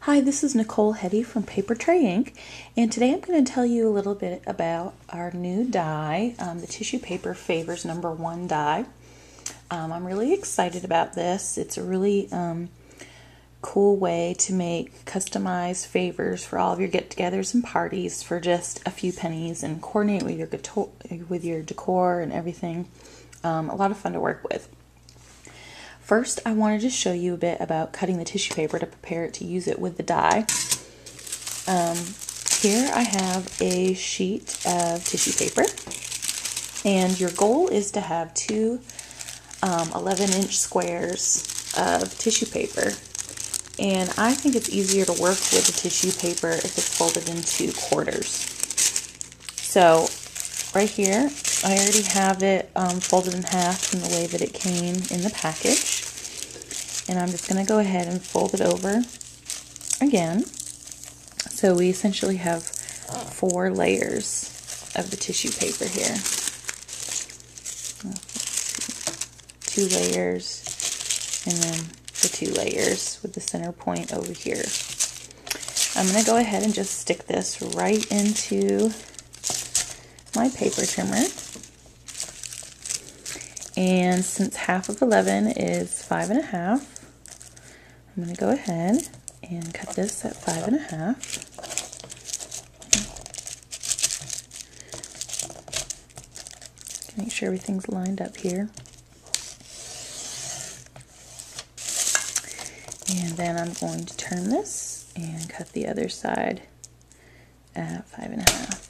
Hi, this is Nicole Hetty from Paper Tray Ink, and today I'm going to tell you a little bit about our new die, the Tissue Paper Favors #1 die. I'm really excited about this. It's a really cool way to make customized favors for all of your get-togethers and parties for just a few pennies and coordinate with your decor and everything. A lot of fun to work with. First, I wanted to show you a bit about cutting the tissue paper to prepare it to use it with the die. Here I have a sheet of tissue paper, and your goal is to have two 11-inch squares of tissue paper. And I think it's easier to work with the tissue paper if it's folded into quarters. So right here, I already have it folded in half from the way that it came in the package. And I'm just going to go ahead and fold it over again. So we essentially have 4 layers of the tissue paper here. 2 layers, and then the 2 layers with the center point over here. I'm going to go ahead and just stick this right into my paper trimmer. And since half of 11 is 5.5, I'm going to go ahead and cut this at 5.5. Make sure everything's lined up here. And then I'm going to turn this and cut the other side at 5.5.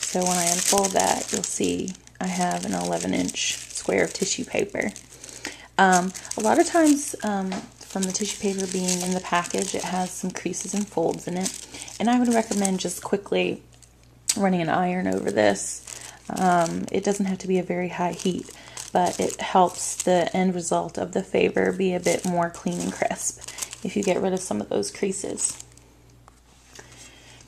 So when I unfold that, you'll see I have an 11-inch square of tissue paper. A lot of times from the tissue paper being in the package, it has some creases and folds in it. And I would recommend just quickly running an iron over this. It doesn't have to be a very high heat, but it helps the end result of the favor be a bit more clean and crisp if you get rid of some of those creases.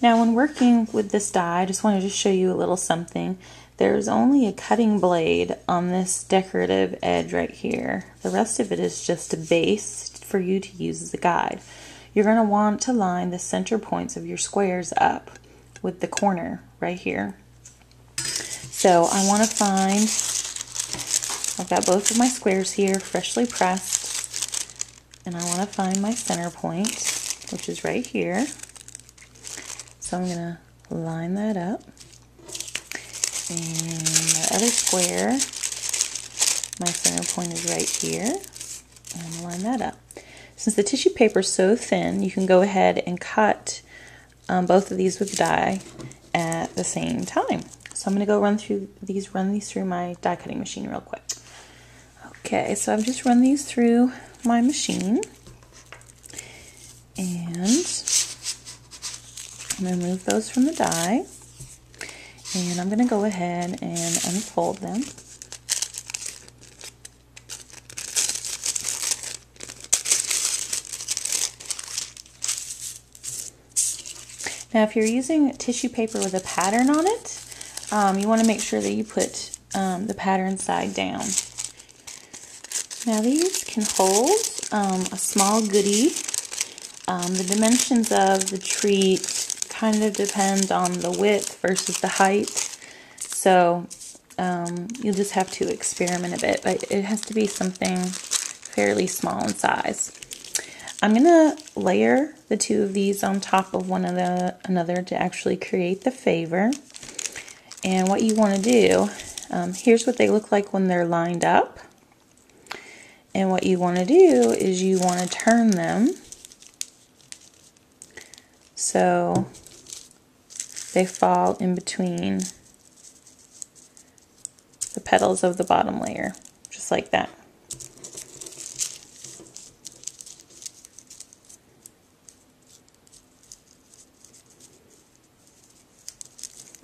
Now, when working with this die, I just wanted to show you a little something. There's only a cutting blade on this decorative edge right here. The rest of it is just a base for you to use as a guide. You're going to want to line the center points of your squares up with the corner right here. So I want to find, I've got both of my squares here freshly pressed, and I want to find my center point, which is right here. So I'm going to line that up, and my other square, my center point is right here, and I'm going to line that up. Since the tissue paper is so thin, you can go ahead and cut both of these with the die at the same time. So I'm going to go run these through my die cutting machine real quick. Okay, so I've just run these through my machine, and I'm going to remove those from the die, and I'm going to go ahead and unfold them. Now, if you're using tissue paper with a pattern on it, you want to make sure that you put the pattern side down. Now, these can hold a small goodie. The dimensions of the treat kind of depend on the width versus the height, so you'll just have to experiment a bit, but it has to be something fairly small in size. I'm going to layer the 2 of these on top of one another to actually create the favor. And what you want to do, here's what they look like when they're lined up. And what you want to do is you want to turn them so they fall in between the petals of the bottom layer, just like that.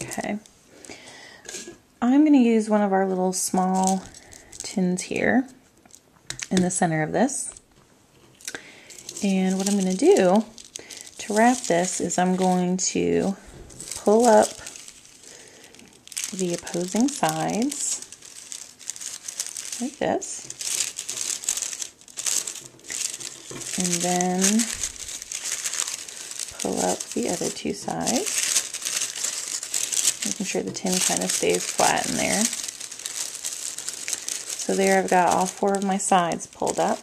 Okay. I'm going to use one of our little small tins here in the center of this. And what I'm going to do to wrap this is I'm going to pull up the opposing sides like this. And then pull up the other two sides, making sure the tin kind of stays flat in there. So there I've got all 4 of my sides pulled up.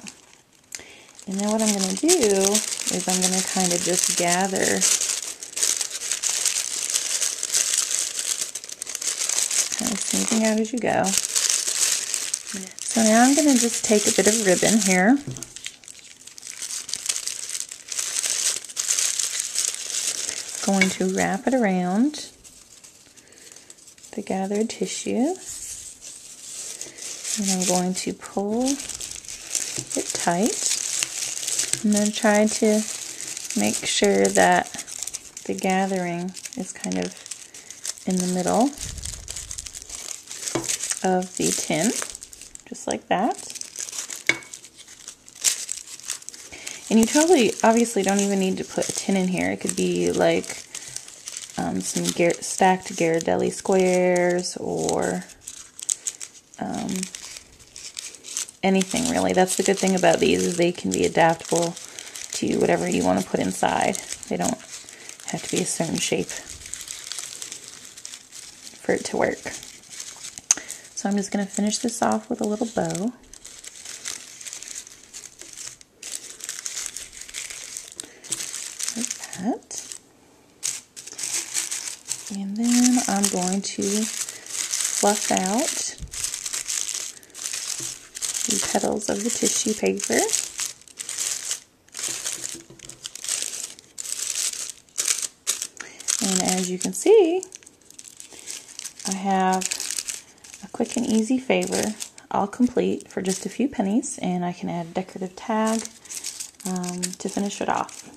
And then what I'm going to do is I'm going to kind of just gather kind of smoothing out as you go. So now I'm going to just take a bit of ribbon here. Going to wrap it around the gathered tissue. And I'm going to pull it tight. I'm going to try to make sure that the gathering is kind of in the middle of the tin, just like that. And you obviously don't even need to put a tin in here. It could be like some stacked Ghirardelli squares or anything really. That's the good thing about these, is they can be adaptable to whatever you want to put inside. They don't have to be a certain shape for it to work. So I'm just going to finish this off with a little bow. Like that. And then I'm going to fluff out the petals of the tissue paper. And as you can see, I have a quick and easy favor, all complete for just a few pennies, and I can add a decorative tag to finish it off.